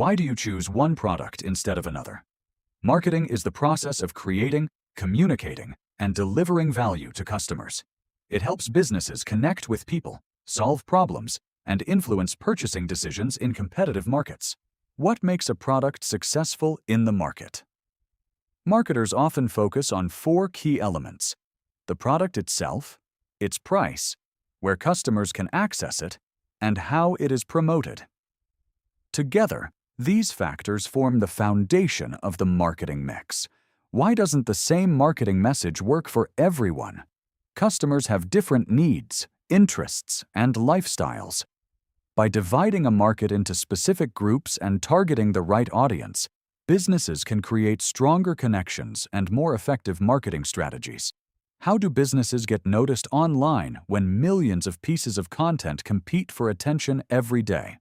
Why do you choose one product instead of another? Marketing is the process of creating, communicating, and delivering value to customers. It helps businesses connect with people, solve problems, and influence purchasing decisions in competitive markets. What makes a product successful in the market? Marketers often focus on four key elements: the product itself, its price, where customers can access it, and how it is promoted. Together, these factors form the foundation of the marketing mix. Why doesn't the same marketing message work for everyone? Customers have different needs, interests, and lifestyles. By dividing a market into specific groups and targeting the right audience, businesses can create stronger connections and more effective marketing strategies. How do businesses get noticed online when millions of pieces of content compete for attention every day?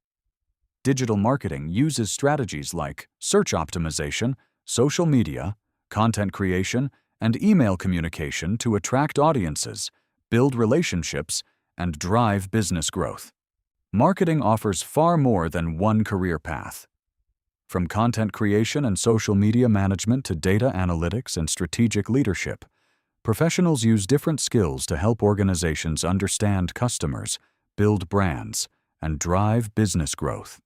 Digital marketing uses strategies like search optimization, social media, content creation, and email communication to attract audiences, build relationships, and drive business growth. Marketing offers far more than one career path. From content creation and social media management to data analytics and strategic leadership, professionals use different skills to help organizations understand customers, build brands, and drive business growth.